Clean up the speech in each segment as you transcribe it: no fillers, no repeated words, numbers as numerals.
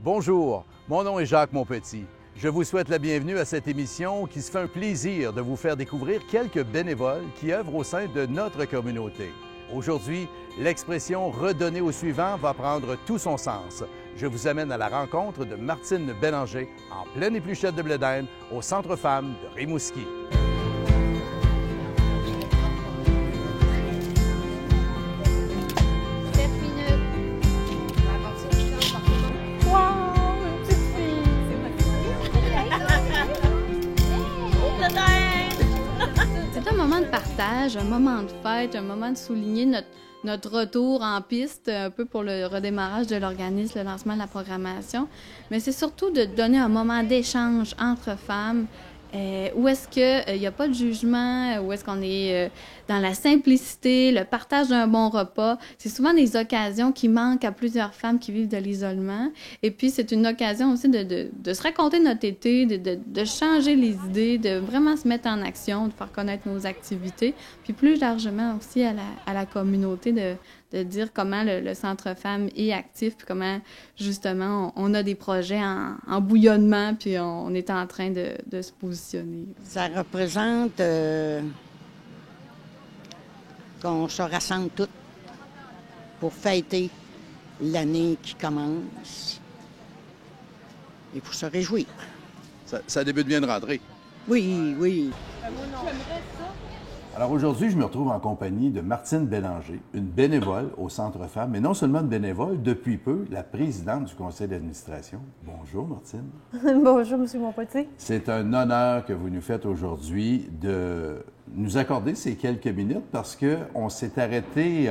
Bonjour, mon nom est Jacques Monpetit. Je vous souhaite la bienvenue à cette émission qui se fait un plaisir de vous faire découvrir quelques bénévoles qui œuvrent au sein de notre communauté. Aujourd'hui, l'expression « redonner au suivant » va prendre tout son sens. Je vous amène à la rencontre de Martine Bélanger, en pleine épluchette de blé d'Inde, au Centre Femmes de Rimouski. Un moment de fête, un moment de souligner notre retour en piste, un peu pour le redémarrage de l'organisme, le lancement de la programmation. Mais c'est surtout de donner un moment d'échange entre femmes, où est-ce qu'il n'y a pas de jugement, où est-ce qu'on est dans la simplicité, le partage d'un bon repas. C'est souvent des occasions qui manquent à plusieurs femmes qui vivent de l'isolement. Et puis, c'est une occasion aussi de se raconter notre été, de changer les idées, de vraiment se mettre en action, de faire connaître nos activités. Puis plus largement aussi à la communauté, de dire comment le Centre Femmes est actif, puis comment, justement, on a des projets en bouillonnement, puis on est en train de se positionner. Ça représente qu'on se rassemble toutes pour fêter l'année qui commence et pour se réjouir. Ça débute bien de rentrer. Oui, oui. Alors aujourd'hui, je me retrouve en compagnie de Martine Bélanger, une bénévole au Centre Femmes, mais non seulement une bénévole, depuis peu, la présidente du conseil d'administration. Bonjour, Martine. Bonjour, M. Monpetit. C'est un honneur que vous nous faites aujourd'hui de nous accorder ces quelques minutes parce qu'on s'est arrêté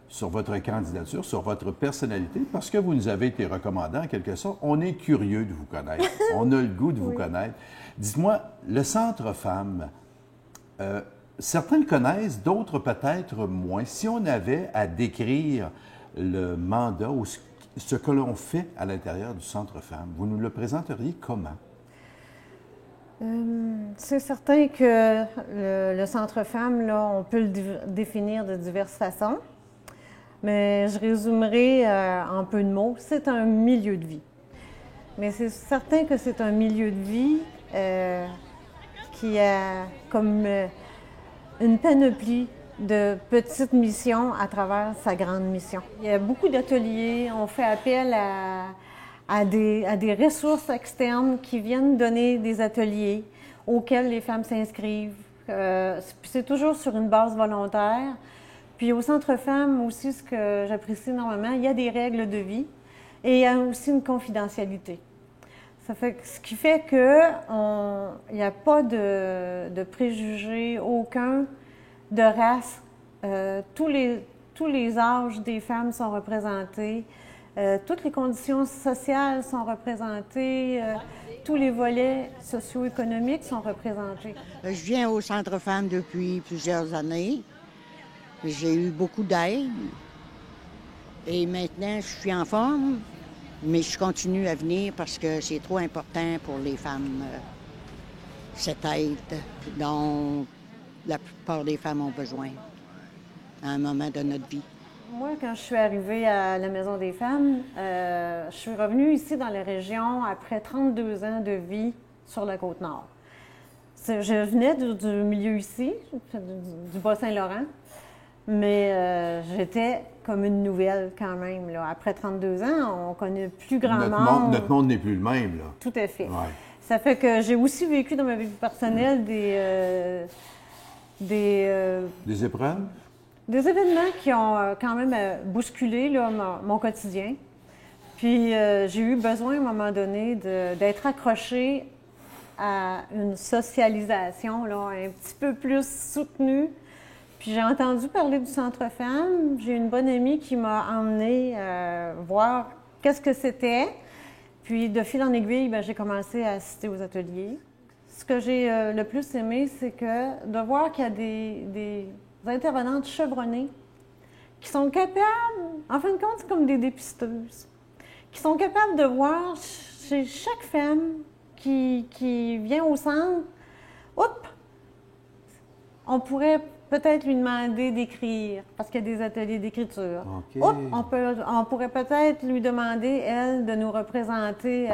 sur votre candidature, sur votre personnalité, parce que vous nous avez été recommandé en quelque sorte. On est curieux de vous connaître. On a le goût de vous connaître. Dites-moi, le Centre Femmes, certains le connaissent, d'autres peut-être moins. Si on avait à décrire le mandat ou ce que l'on fait à l'intérieur du Centre Femmes, vous nous le présenteriez comment? C'est certain que le Centre Femmes, là, on peut le définir de diverses façons, mais je résumerai en peu de mots. C'est un milieu de vie. Mais c'est certain que c'est un milieu de vie qui a comme une panoplie de petites missions à travers sa grande mission. Il y a beaucoup d'ateliers, on fait appel à des ressources externes qui viennent donner des ateliers auxquels les femmes s'inscrivent. C'est toujours sur une base volontaire. Puis au Centre Femmes aussi, ce que j'apprécie énormément, il y a des règles de vie et il y a aussi une confidentialité. Ce qui fait qu'il n'y a pas de préjugés, aucun de race. Tous les âges des femmes sont représentés. Toutes les conditions sociales sont représentées. Tous les volets socio-économiques sont représentés. Je viens au Centre Femmes depuis plusieurs années. J'ai eu beaucoup d'aide. Et maintenant, je suis en forme. Mais je continue à venir parce que c'est trop important pour les femmes, cette aide dont la plupart des femmes ont besoin à un moment de notre vie. Moi, quand je suis arrivée à la Maison des femmes, je suis revenue ici dans la région après 32 ans de vie sur la Côte-Nord. Je venais du milieu ici, du Bas-Saint-Laurent, mais j'étais comme une nouvelle quand même. Là. Après 32 ans, on connaît plus grand monde. Notre monde n'est plus le même, là. Tout à fait. Ouais. Ça fait que j'ai aussi vécu dans ma vie personnelle Des épreuves? Des événements qui ont quand même bousculé là, mon quotidien. Puis j'ai eu besoin à un moment donné d'être accrochée à une socialisation là, un petit peu plus soutenue. Puis j'ai entendu parler du Centre Femmes. J'ai une bonne amie qui m'a emmenée voir qu'est-ce que c'était. Puis de fil en aiguille, j'ai commencé à assister aux ateliers. Ce que j'ai le plus aimé, c'est que de voir qu'il y a des intervenantes chevronnées qui sont capables, en fin de compte, c'est comme des dépisteuses, qui sont capables de voir chez chaque femme qui vient au centre, on pourrait peut-être lui demander d'écrire, parce qu'il y a des ateliers d'écriture. OK. On pourrait peut-être lui demander, elle, de nous représenter,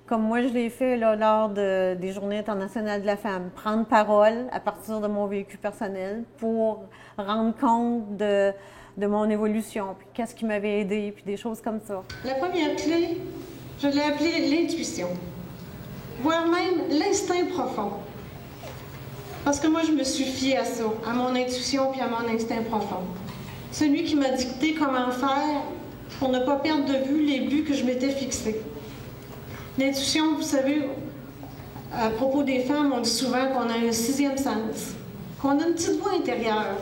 comme moi je l'ai fait là, lors des Journées internationales de la femme, prendre parole à partir de mon vécu personnel pour rendre compte de mon évolution, puis qu'est-ce qui m'avait aidé, puis des choses comme ça. La première clé, je l'ai appelée l'intuition, voire même l'instinct profond. Parce que moi, je me suis fiée à ça, à mon intuition puis à mon instinct profond. Celui qui m'a dicté comment faire pour ne pas perdre de vue les buts que je m'étais fixés. L'intuition, vous savez, à propos des femmes, on dit souvent qu'on a un sixième sens, qu'on a une petite voix intérieure.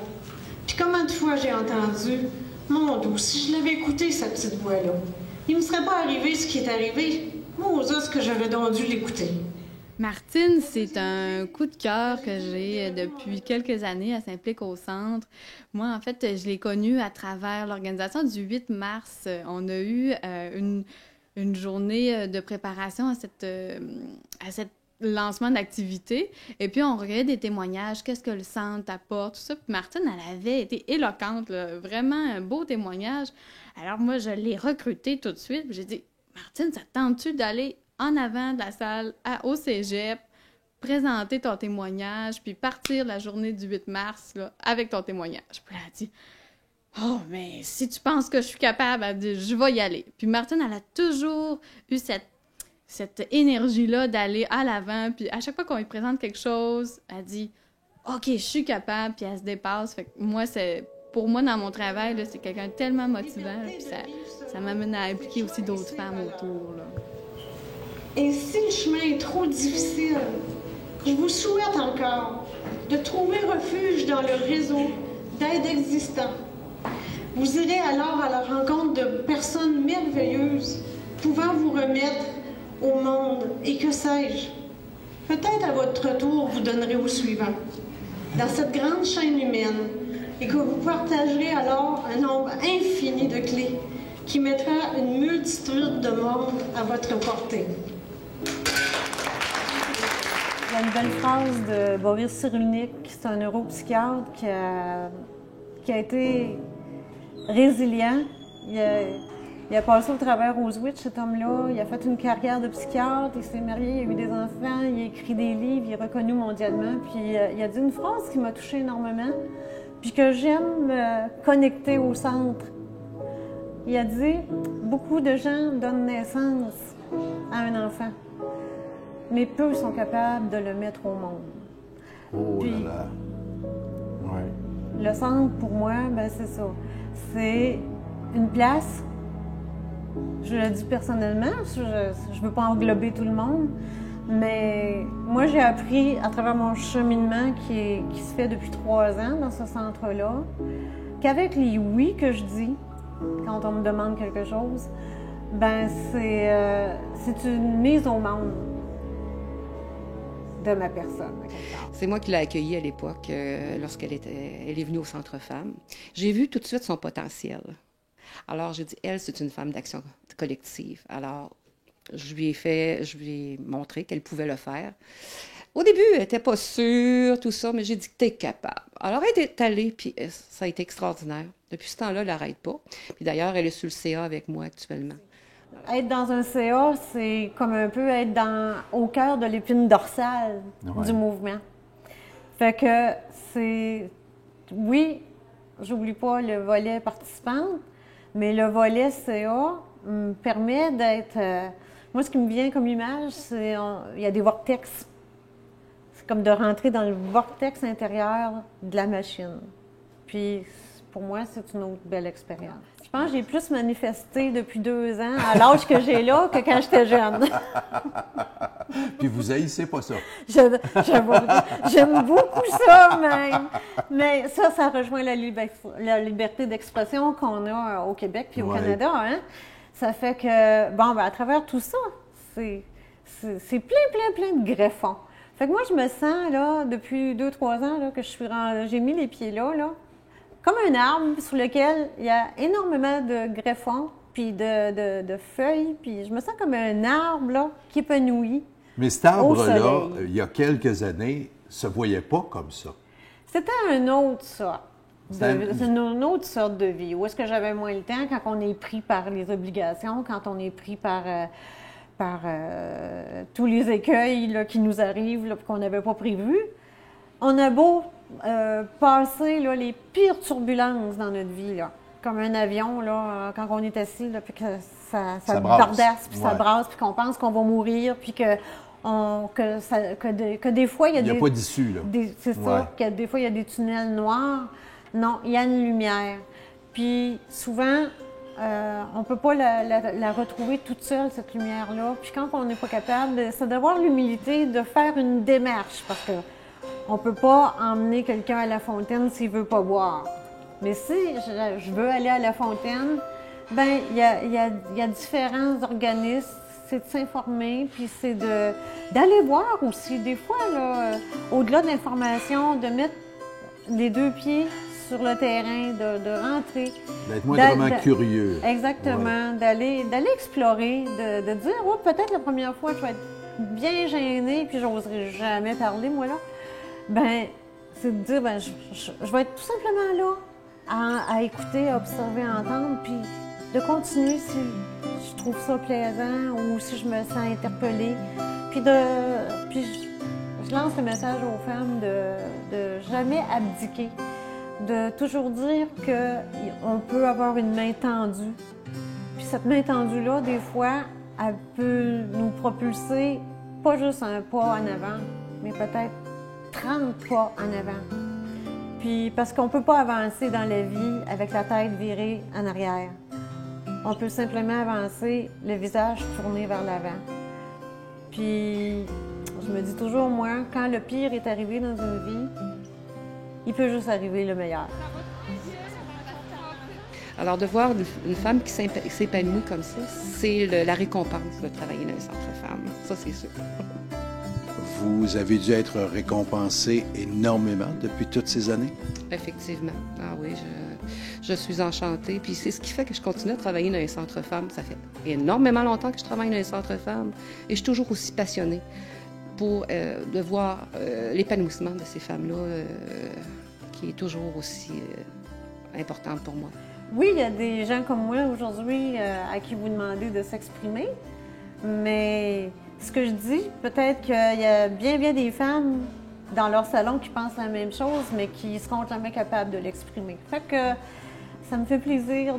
Puis combien de fois j'ai entendu, mon Dieu, si je l'avais écouté, cette petite voix-là, il ne me serait pas arrivé ce qui est arrivé. Moi, ce que j'aurais donc dû l'écouter. Martine, c'est un coup de cœur que j'ai depuis quelques années. Elle s'implique au centre. Moi, en fait, je l'ai connue à travers l'organisation du 8 mars. On a eu une journée de préparation à cette lancement d'activité. Et puis, on recueillait des témoignages. Qu'est-ce que le centre apporte, tout ça. Puis Martine, elle avait été éloquente, là, vraiment un beau témoignage. Alors, moi, je l'ai recrutée tout de suite. J'ai dit, Martine, ça te tente-tu d'aller en avant de la salle au cégep, présenter ton témoignage, puis partir la journée du 8 mars là, avec ton témoignage. Puis elle a dit « Oh, mais si tu penses que je suis capable, elle dit, je vais y aller. » Puis Martine, elle a toujours eu cette énergie-là d'aller à l'avant, puis à chaque fois qu'on lui présente quelque chose, elle dit « OK, je suis capable », puis elle se dépasse. Fait que moi, pour moi, dans mon travail, là, c'est quelqu'un de tellement motivant, là, puis ça m'amène à impliquer aussi d'autres femmes autour, là. Et si le chemin est trop difficile, je vous souhaite encore de trouver refuge dans le réseau d'aide existant. Vous irez alors à la rencontre de personnes merveilleuses pouvant vous remettre au monde et que sais-je. Peut-être à votre tour, vous donnerez au suivant. Dans cette grande chaîne humaine, et que vous partagerez alors un nombre infini de clés qui mettra une multitude de mondes à votre portée. Il y a une belle phrase de Boris Cyrulnik, c'est un neuropsychiatre qui a été résilient. Il a passé au travers Auschwitz, cet homme-là. Il a fait une carrière de psychiatre, il s'est marié, il a eu des enfants, il a écrit des livres, il est reconnu mondialement. Puis il a dit une phrase qui m'a touchée énormément, puis que j'aime connecter au centre. Il a dit « Beaucoup de gens donnent naissance à un enfant, mais peu sont capables de le mettre au monde. » Oh Puis, là là. Oui. Le centre, pour moi, ben c'est ça. C'est une place, je le dis personnellement, je ne veux pas englober tout le monde, mais moi, j'ai appris à travers mon cheminement qui se fait depuis 3 ans dans ce centre-là, qu'avec les oui que je dis, quand on me demande quelque chose, ben c'est une mise au monde de ma personne. C'est moi qui l'ai accueillie à l'époque, lorsqu'elle est venue au Centre Femmes. J'ai vu tout de suite son potentiel. Alors, j'ai dit, elle, c'est une femme d'action collective. Alors, je lui ai montré qu'elle pouvait le faire. Au début, elle n'était pas sûre, tout ça, mais j'ai dit que t'es capable. Alors, elle est allée, puis ça a été extraordinaire. Depuis ce temps-là, elle n'arrête pas. Puis d'ailleurs, elle est sur le CA avec moi actuellement. Être dans un CA, c'est comme un peu être au cœur de l'épine dorsale du mouvement. Fait que c'est... Oui, j'oublie pas le volet participante, mais le volet CA me permet d'être... moi, ce qui me vient comme image, c'est... Il y a des vortex. C'est comme de rentrer dans le vortex intérieur de la machine. Puis, pour moi, c'est une autre belle expérience. Je pense que j'ai plus manifesté depuis 2 ans, à l'âge que j'ai là, que quand j'étais jeune. Puis vous haïssez pas ça. J'aime beaucoup ça, même. Mais ça rejoint la liberté d'expression qu'on a au Québec puis au Canada. Hein? Ça fait que, bon, à travers tout ça, c'est plein de greffons. Fait que moi, je me sens, là, depuis 2-3 ans, là, que j'ai mis les pieds là, comme un arbre sur lequel il y a énormément de greffons, puis de feuilles, puis je me sens comme un arbre, là, qui épanouit. Mais cet arbre-là, il y a quelques années, se voyait pas comme ça. C'était un autre ça. C'était- C'est une autre sorte de vie. Où est-ce que j'avais moins le temps quand on est pris par les obligations, quand on est pris par tous les écueils là, qui nous arrivent là, qu'on n'avait pas prévus. On a beau passer là, les pires turbulences dans notre vie, là, comme un avion, là, quand on est assis, là, puis que ça brasse. bardasse, puis ça Ouais. brasse, puis qu'on pense qu'on va mourir, puis que des fois, il y a Il n'y a des... pas d'issue, là. C'est Ouais. ça, que des fois, il y a des tunnels noirs. Non, il y a une lumière. Puis souvent, on ne peut pas la retrouver toute seule, cette lumière-là. Puis quand on n'est pas capable, c'est d'avoir l'humilité de faire une démarche, parce que on ne peut pas emmener quelqu'un à la fontaine s'il ne veut pas boire. Mais si je veux aller à la fontaine, ben il y a différents organismes. C'est de s'informer, puis c'est d'aller voir aussi. Des fois, là, au-delà de l'information, de mettre les deux pieds sur le terrain, de rentrer. D'être moindrement D'a- curieux. Exactement, d'aller explorer, de dire, oh, peut-être la première fois, je vais être bien gênée, puis j'oserai jamais parler, moi, là. Ben, c'est de dire, ben, je vais être tout simplement là, à écouter, à observer, à entendre, puis de continuer si je trouve ça plaisant ou si je me sens interpellée. Puis je lance le message aux femmes de jamais abdiquer, de toujours dire qu'on peut avoir une main tendue. Puis cette main tendue-là, des fois, elle peut nous propulser pas juste un pas en avant, mais peut-être 30 pas en avant. Puis parce qu'on ne peut pas avancer dans la vie avec la tête virée en arrière. On peut simplement avancer, le visage tourné vers l'avant. Puis je me dis toujours, moi, quand le pire est arrivé dans une vie, il peut juste arriver le meilleur. Alors, de voir une femme qui s'épanouit comme ça, c'est la récompense de travailler dans un centre-femme. Ça, c'est sûr. Vous avez dû être récompensé énormément depuis toutes ces années? Effectivement. Ah oui, je suis enchantée. Puis c'est ce qui fait que je continue à travailler dans un centre-femme. Ça fait énormément longtemps que je travaille dans un centre-femme. Et je suis toujours aussi passionnée de voir l'épanouissement de ces femmes-là, qui est toujours aussi importante pour moi. Oui, il y a des gens comme moi aujourd'hui à qui vous demandez de s'exprimer, mais ce que je dis, peut-être qu'il y a bien des femmes dans leur salon qui pensent la même chose, mais qui ne seront jamais capables de l'exprimer. Fait que ça me fait plaisir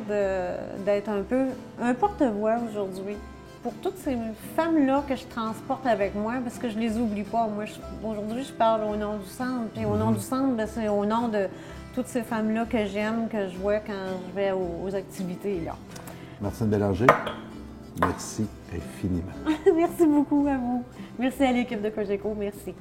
d'être un peu un porte-voix aujourd'hui pour toutes ces femmes-là que je transporte avec moi, parce que je les oublie pas. Moi, aujourd'hui, je parle au nom du centre, puis au nom du centre, ben, c'est au nom de toutes ces femmes-là que j'aime, que je vois quand je vais aux activités, là. Martine Bélanger, merci infiniment. Merci beaucoup à vous. Merci à l'équipe de Cogeco. Merci.